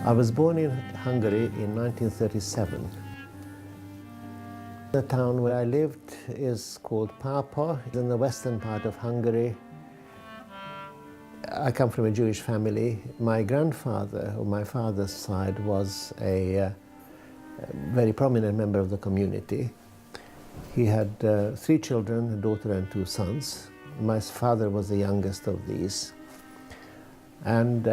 I was born in Hungary in 1937. The town where I lived is called Pápa. It's in the western part of Hungary. I come from a Jewish family. My grandfather, on my father's side, was a very prominent member of the community. He had 3 children, a daughter and 2 sons. My father was the youngest of these. And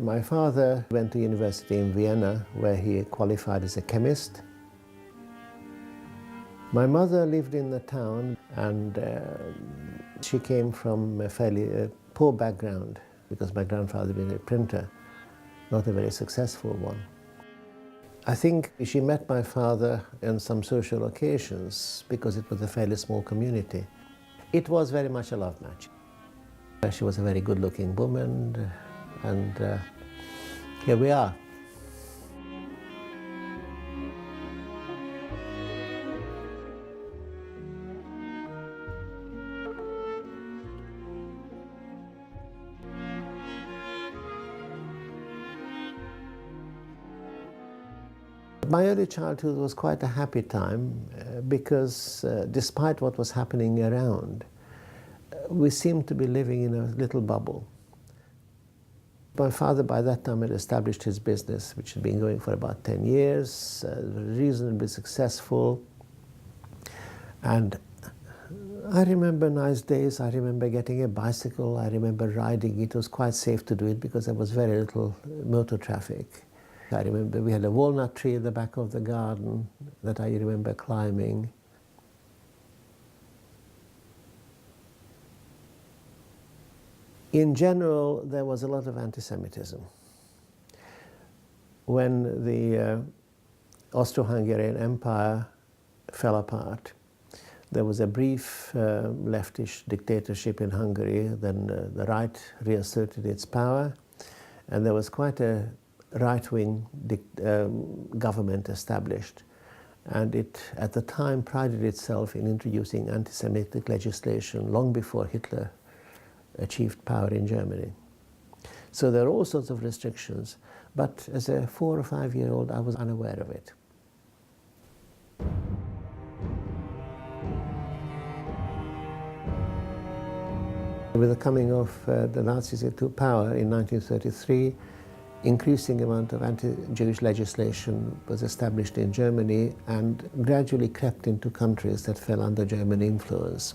my father went to university in Vienna, where he qualified as a chemist. My mother lived in the town, and she came from a fairly poor background, because my grandfather had been a printer, not a very successful one. I think she met my father on some social occasions, because it was a fairly small community. It was very much a love match. She was a very good-looking woman, and here we are. My early childhood was quite a happy time because despite what was happening around, we seemed to be living in a little bubble. My father by that time had established his business, which had been going for about 10 years, reasonably successful. And I remember nice days. I remember getting a bicycle. I remember riding. It was quite safe to do it because there was very little motor traffic. I remember we had a walnut tree at the back of the garden that I remember climbing. In general, there was a lot of anti-Semitism. When the Austro-Hungarian Empire fell apart, there was a brief leftish dictatorship in Hungary. Then the right reasserted its power, and there was quite a right-wing government established, and it at the time prided itself in introducing anti-Semitic legislation long before Hitler achieved power in Germany. So there are all sorts of restrictions, but as a 4 or 5-year-old I was unaware of it. With the coming of the Nazis into power in 1933, increasing amount of anti-Jewish legislation was established in Germany and gradually crept into countries that fell under German influence.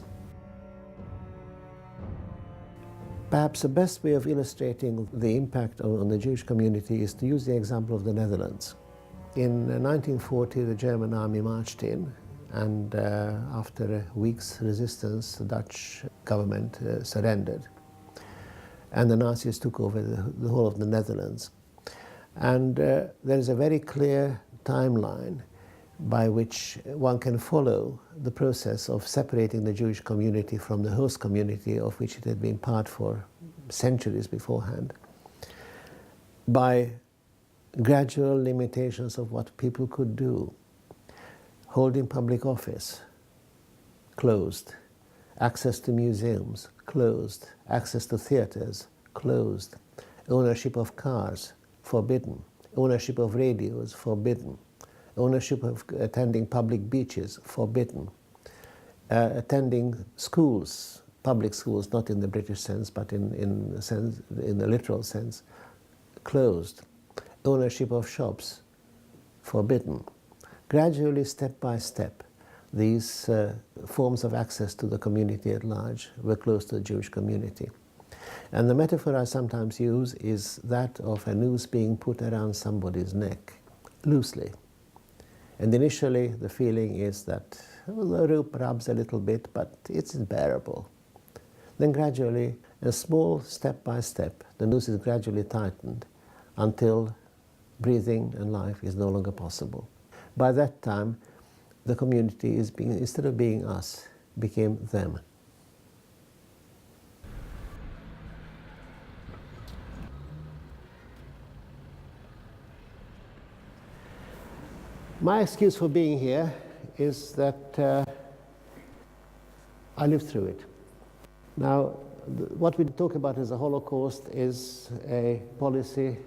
Perhaps the best way of illustrating the impact on the Jewish community is to use the example of the Netherlands. In 1940, the German army marched in, and after a week's resistance, the Dutch government surrendered, and the Nazis took over the whole of the Netherlands. And there is a very clear timeline by which one can follow the process of separating the Jewish community from the host community of which it had been part for centuries beforehand, by gradual limitations of what people could do. Holding public office, closed. Access to museums, closed. Access to theaters, closed. Ownership of cars, forbidden. Ownership of radios, forbidden. Ownership of attending public beaches, forbidden. Attending schools, public schools, not in the British sense, but in the literal sense, closed. Ownership of shops, forbidden. Gradually, step by step, these forms of access to the community at large were closed to the Jewish community. And the metaphor I sometimes use is that of a noose being put around somebody's neck, loosely. And initially, the feeling is that the rope rubs a little bit, but it's bearable. Then gradually, a small step by step, the noose is gradually tightened until breathing and life is no longer possible. By that time, the community is instead of being us, became them. My excuse for being here is that I lived through it. Now, what we talk about as the Holocaust is a policy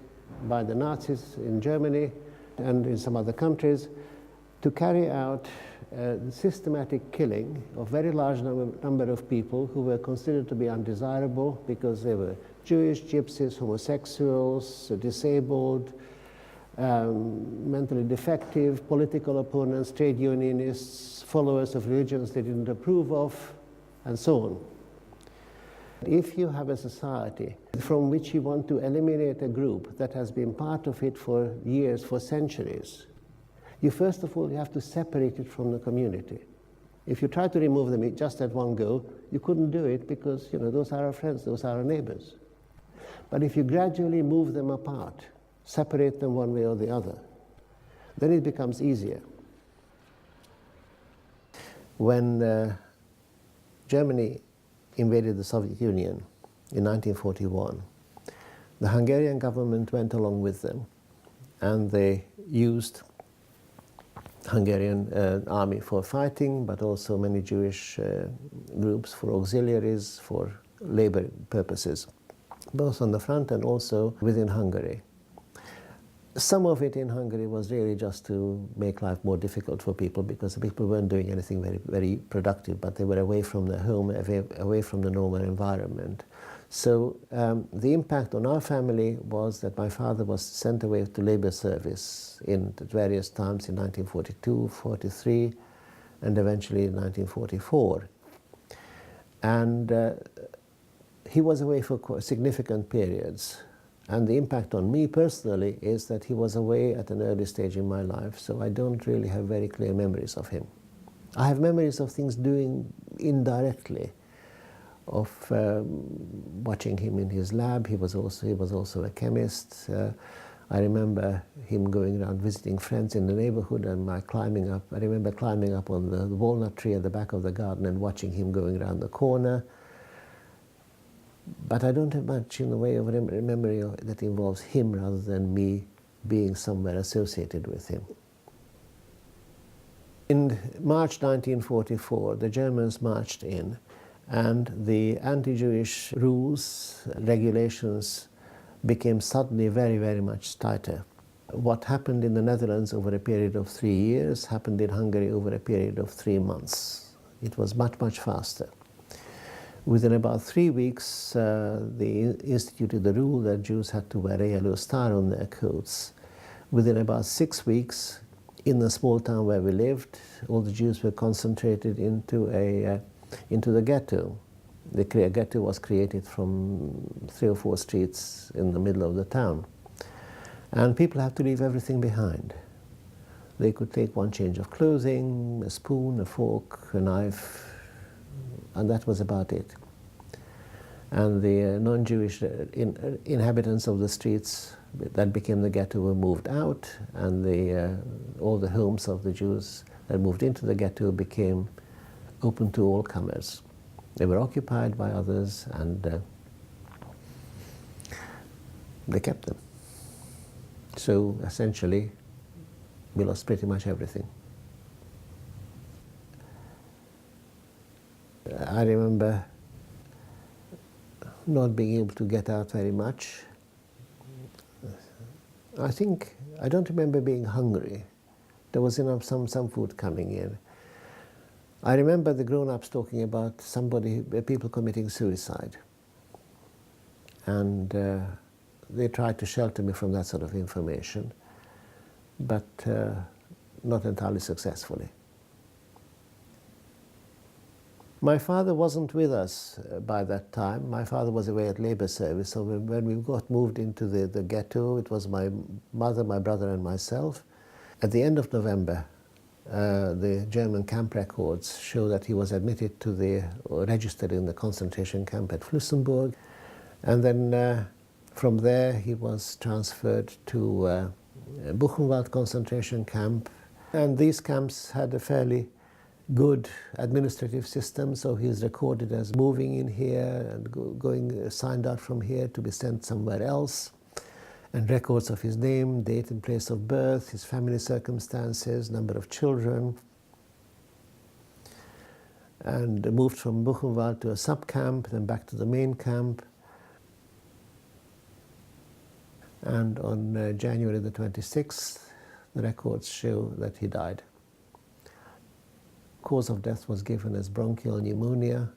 by the Nazis in Germany and in some other countries to carry out systematic killing of very large number of people who were considered to be undesirable because they were Jewish, gypsies, homosexuals, disabled, mentally defective, political opponents, trade unionists, followers of religions they didn't approve of, and so on. If you have a society from which you want to eliminate a group that has been part of it for years, for centuries, you first of all you have to separate it from the community. If you try to remove them just at one go, you couldn't do it because those are our friends, those are our neighbors. But if you gradually move them apart, separate them one way or the other, then it becomes easier. When Germany invaded the Soviet Union in 1941, the Hungarian government went along with them, and they used Hungarian army for fighting, but also many Jewish groups for auxiliaries, for labor purposes, both on the front and also within Hungary. Some of it in Hungary was really just to make life more difficult for people because the people weren't doing anything very, very productive, but they were away from their home, away from the normal environment. So the impact on our family was that my father was sent away to labor service in various times in 1942, 43, and eventually in 1944. And he was away for significant periods. And the impact on me personally is that he was away at an early stage in my life, so I don't really have very clear memories of him. I have memories of things doing indirectly, of watching him in his lab. He was also a chemist. I remember him going around visiting friends in the neighborhood and I remember climbing up on the walnut tree at the back of the garden and watching him going around the corner. But I don't have much in the way of memory that involves him rather than me being somewhere associated with him. In March 1944, the Germans marched in, and the anti-Jewish rules, regulations became suddenly very, very much tighter. What happened in the Netherlands over a period of 3 years happened in Hungary over a period of 3 months. It was much, much faster. Within about 3 weeks, they instituted the rule that Jews had to wear a yellow star on their coats. Within about 6 weeks, in the small town where we lived, all the Jews were concentrated into the ghetto. The ghetto was created from 3 or 4 streets in the middle of the town. And people had to leave everything behind. They could take one change of clothing, a spoon, a fork, a knife, and that was about it. And the non-Jewish inhabitants of the streets that became the ghetto were moved out, and all the homes of the Jews that moved into the ghetto became open to all comers. They were occupied by others, and they kept them. So essentially, we lost pretty much everything. I remember not being able to get out very much. I don't remember being hungry. There was enough, some food coming in. I remember the grown-ups talking about people committing suicide. And they tried to shelter me from that sort of information, but not entirely successfully. My father wasn't with us by that time. My father was away at labor service, so when we got moved into the ghetto, it was my mother, my brother, and myself. At the end of November, the German camp records show that he was admitted to registered in the concentration camp at Flüssenburg, and then from there he was transferred to Buchenwald concentration camp, and these camps had a fairly good administrative system, so he's recorded as moving in here and signed out from here to be sent somewhere else, and records of his name, date and place of birth, his family circumstances, number of children, and moved from Buchenwald to a sub-camp, then back to the main camp. And on January the 26th, the records show that he died. Cause of death was given as bronchial pneumonia.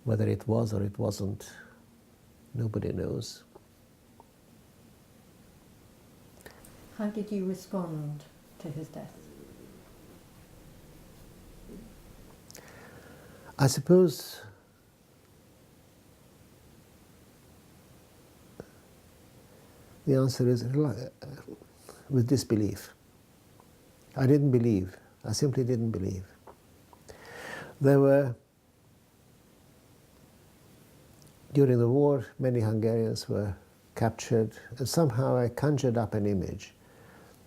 Whether it was or it wasn't, nobody knows. How did you respond to his death? I suppose the answer is with disbelief. I didn't believe. I simply didn't believe. There were, during the war, many Hungarians were captured, and somehow I conjured up an image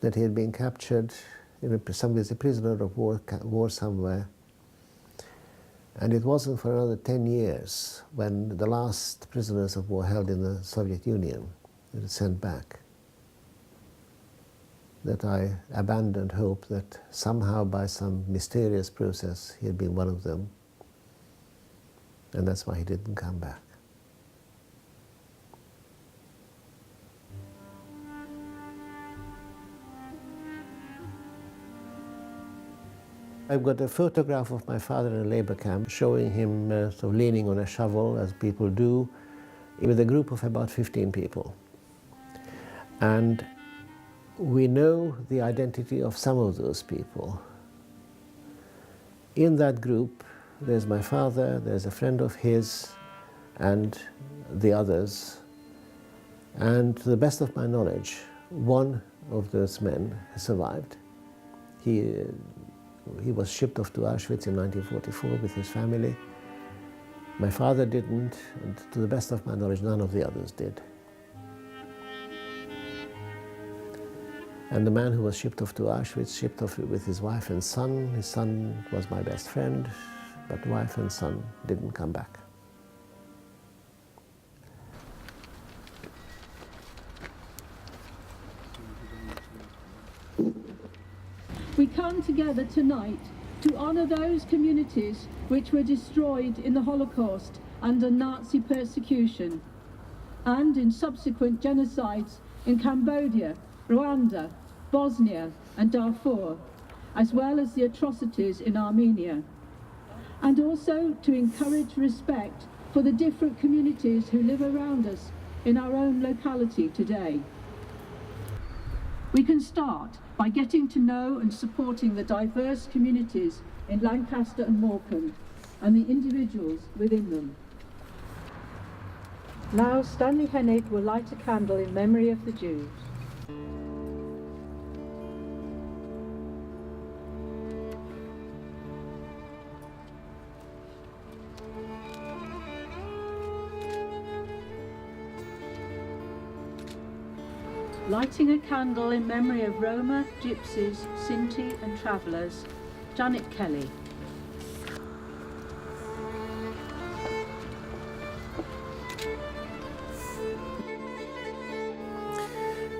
that he had been captured as a prisoner of war somewhere. And it wasn't for another 10 years when the last prisoners of war held in the Soviet Union were sent back that I abandoned hope that somehow by some mysterious process he had been one of them, and that's why he didn't come back. I've got a photograph of my father in a labor camp showing him sort of leaning on a shovel, as people do, with a group of about 15 people. And we know the identity of some of those people. In that group, there's my father, there's a friend of his, and the others. And to the best of my knowledge, one of those men has survived. He was shipped off to Auschwitz in 1944 with his family. My father didn't, and to the best of my knowledge, none of the others did. And the man who was shipped off to Auschwitz, shipped off with his wife and son. His son was my best friend, but wife and son didn't come back. We come together tonight to honour those communities which were destroyed in the Holocaust under Nazi persecution and in subsequent genocides in Cambodia, Rwanda, Bosnia and Darfur, as well as the atrocities in Armenia, and also to encourage respect for the different communities who live around us in our own locality today. We can start by getting to know and supporting the diverse communities in Lancaster and Morecambe and the individuals within them. Now Stanley Hennig will light a candle in memory of the Jews. Lighting a candle in memory of Roma, Gypsies, Sinti and Travellers, Janet Kelly.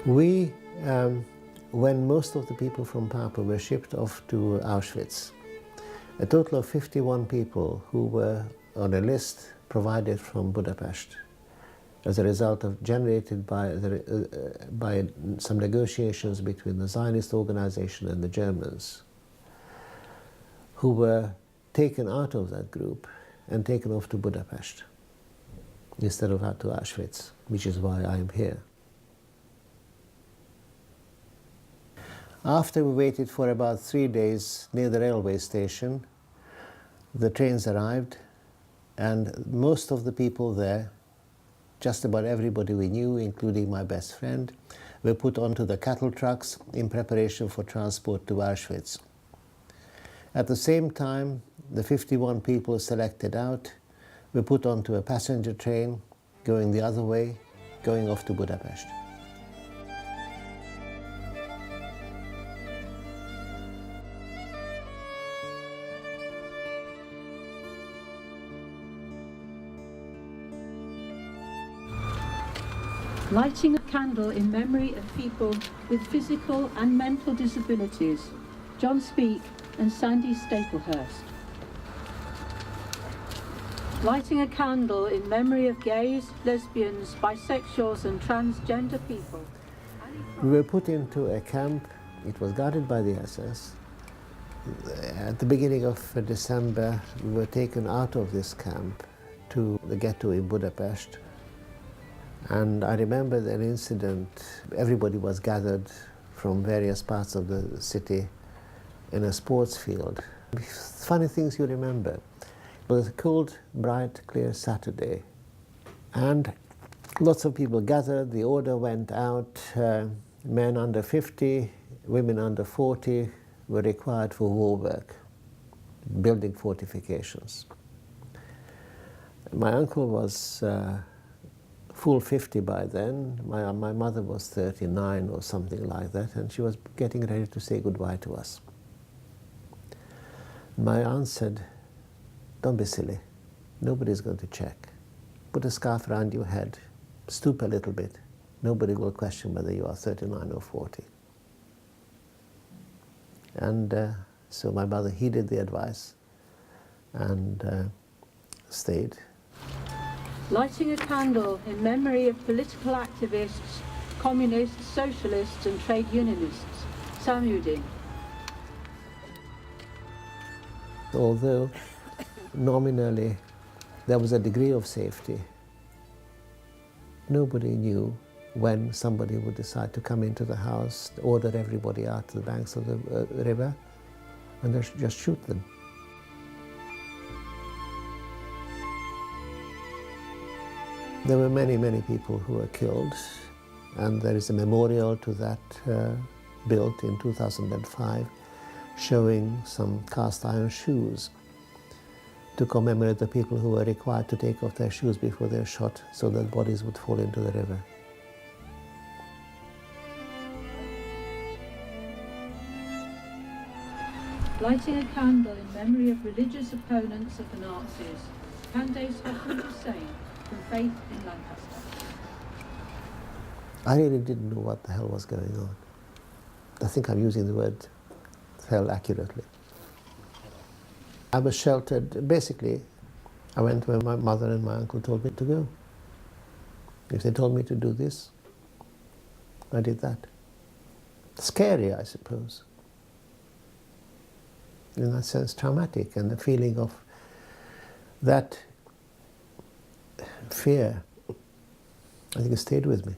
When most of the people from Papa were shipped off to Auschwitz, a total of 51 people who were on a list provided from Budapest as a result of generated by some negotiations between the Zionist organization and the Germans, who were taken out of that group and taken off to Budapest instead of out to Auschwitz, which is why I am here. After we waited for about 3 days near the railway station, the trains arrived, and most of the people there, just about everybody we knew, including my best friend, were put onto the cattle trucks in preparation for transport to Auschwitz. At the same time, the 51 people selected out were put onto a passenger train going the other way, going off to Budapest. Lighting a candle in memory of people with physical and mental disabilities, John Speake and Sandy Staplehurst. Lighting a candle in memory of gays, lesbians, bisexuals and transgender people. We were put into a camp. It was guarded by the SS. At the beginning of December, we were taken out of this camp to the ghetto in Budapest. And I remember an incident. Everybody was gathered from various parts of the city in a sports field. Funny things you remember. It was a cold, bright, clear Saturday. And lots of people gathered. The order went out. Men under 50, women under 40 were required for war work, building fortifications. My uncle was full 50 by then. My mother was 39 or something like that, and she was getting ready to say goodbye to us. My aunt said, "Don't be silly. Nobody's going to check. Put a scarf around your head, stoop a little bit. Nobody will question whether you are 39 or 40. And so my mother heeded the advice and stayed. Lighting a candle in memory of political activists, communists, socialists and trade unionists. Samudin. Although nominally there was a degree of safety, nobody knew when somebody would decide to come into the house, order everybody out to the banks of the river, and just shoot them. There were many, many people who were killed, and there is a memorial to that built in 2005, showing some cast iron shoes to commemorate the people who were required to take off their shoes before they were shot so that bodies would fall into the river. Lighting a candle in memory of religious opponents of the Nazis. Candace Hoffman Hussein from Faith in Lancaster. I really didn't know what the hell was going on. I think I'm using the word hell accurately. I was sheltered. Basically, I went where my mother and my uncle told me to go. If they told me to do this, I did that. Scary, I suppose. In that sense, traumatic, and the feeling of that fear, I think it stayed with me.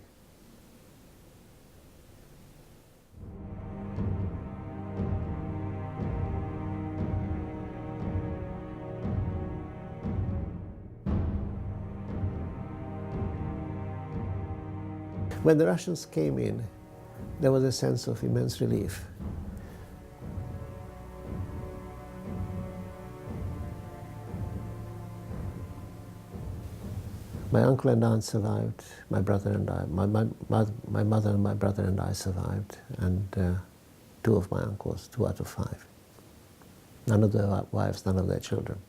When the Russians came in, there was a sense of immense relief. My uncle and aunt survived, my brother and I, my mother and my brother and I survived, and two of my uncles, 2 out of 5. None of their wives, none of their children.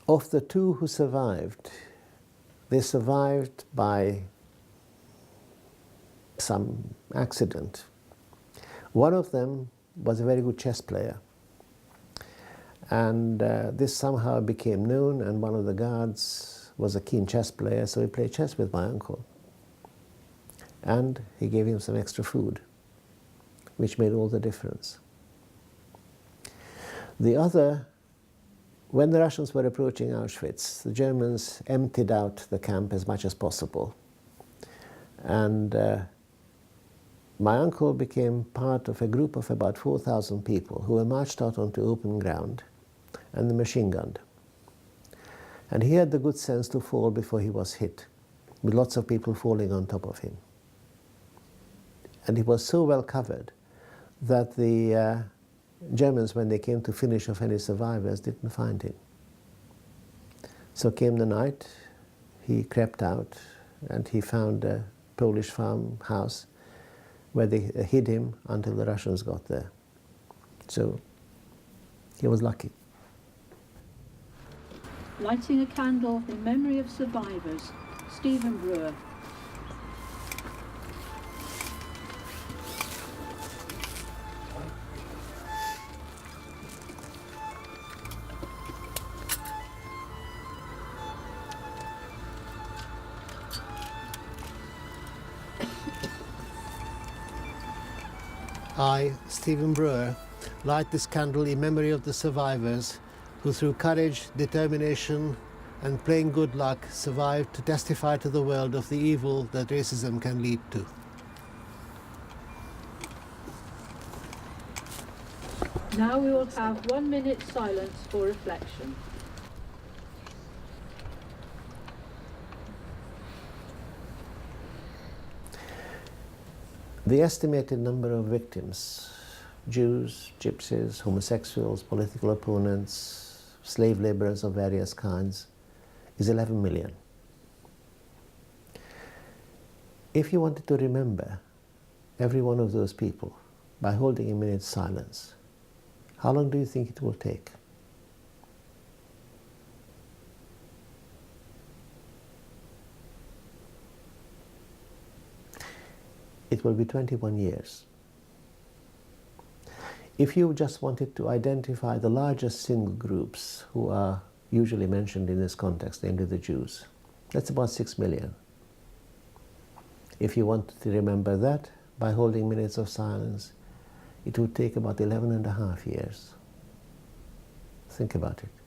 Of the 2 who survived, they survived by some accident. One of them was a very good chess player. And this somehow became known, and one of the guards was a keen chess player, so he played chess with my uncle. And he gave him some extra food, which made all the difference. The other, when the Russians were approaching Auschwitz, the Germans emptied out the camp as much as possible. And my uncle became part of a group of about 4,000 people who were marched out onto open ground and machine gunned. And he had the good sense to fall before he was hit, with lots of people falling on top of him. And he was so well covered that the Germans, when they came to finish off any survivors, didn't find him. So came the night, he crept out, and he found a Polish farmhouse where they hid him until the Russians got there. So he was lucky. Lighting a candle in memory of survivors. Stephen Brewer. I, Stephen Brewer, light this candle in memory of the survivors who through courage, determination and plain good luck survived to testify to the world of the evil that racism can lead to. Now we will have 1 minute silence for reflection. The estimated number of victims, Jews, gypsies, homosexuals, political opponents, slave laborers of various kinds, is 11 million. If you wanted to remember every one of those people by holding a minute's silence, how long do you think it will take? It will be 21 years. If you just wanted to identify the largest single groups who are usually mentioned in this context, namely the Jews, that's about 6 million. If you wanted to remember that by holding minutes of silence, it would take about 11 and a half years. Think about it.